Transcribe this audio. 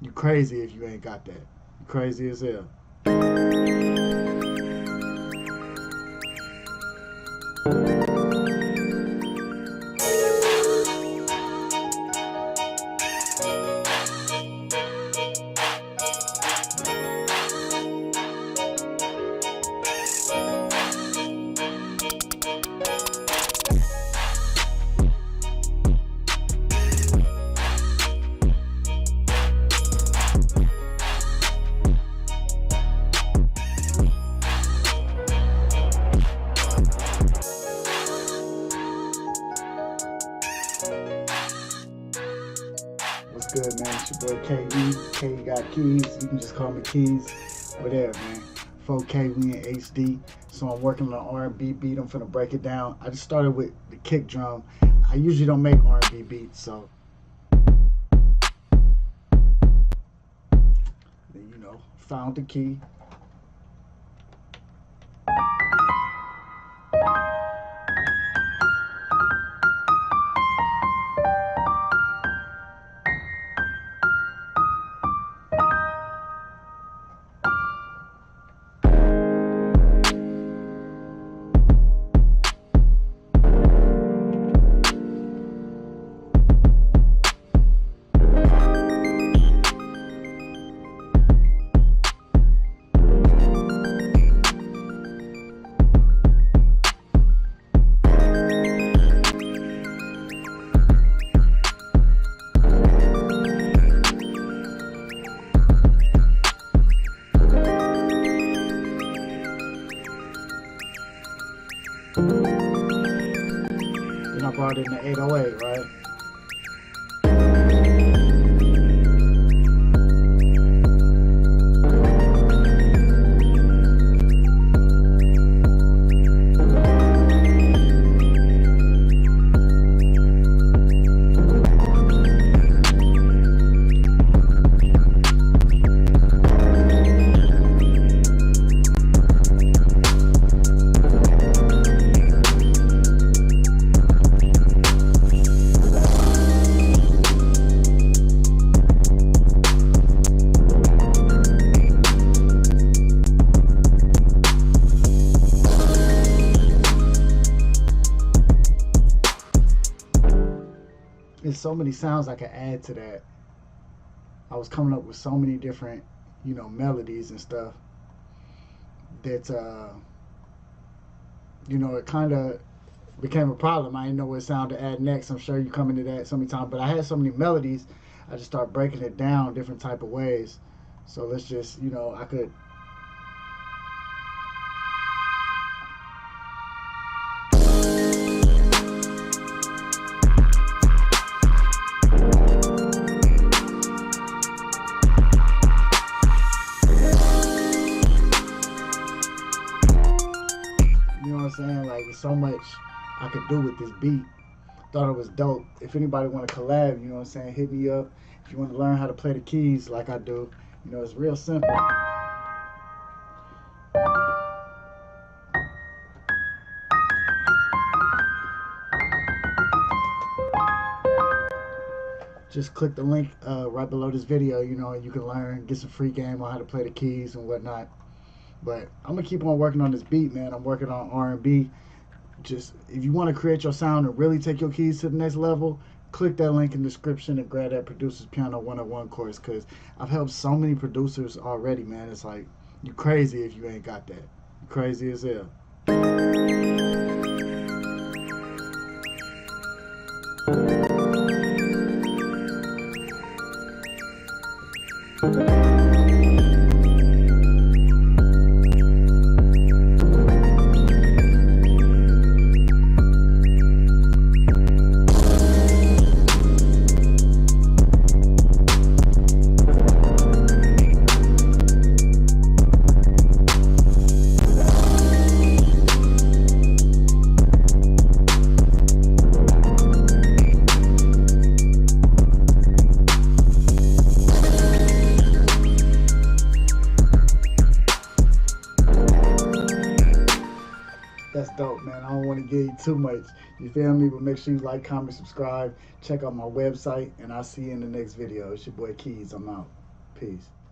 You crazy if you ain't got that. You crazy as hell. What's good, man? It's your boy KE. KE got keys. You can just call me Keys. Whatever, man. 4K, we in HD. So I'm working on an R&B beat. I'm finna break it down. I just started with the kick drum. I usually don't make R&B beats, so you know, found the key. Then I brought in the 808, right? There's so many sounds I could add to that. I was coming up with so many different, you know, melodies and stuff that, you know, it kind of became a problem. I didn't know what sound to add next. I'm sure you come into that so many times, but I had so many melodies, I just started breaking it down different type of ways. So let's just, you know, I could. You know what I'm saying? Like, there's so much I could do with this beat. Thought it was dope. If anybody want to collab, you know what I'm saying, hit me up. If you want to learn how to play the keys like I do, you know, it's real simple. Just click the link right below this video, you know, and you can learn, get some free game on how to play the keys and whatnot. But I'm gonna keep on working on this beat, man. I'm working on R&B. Just, if you want to create your sound and really take your keys to the next level, click that link in the description and grab that Producer's Piano 101 course, because I've helped so many producers already, man. It's like, you crazy if you ain't got that. You crazy as hell. That's dope, man. I don't want to give you too much. You feel me? But make sure you like, comment, subscribe. Check out my website, and I'll see you in the next video. It's your boy Keys. I'm out. Peace.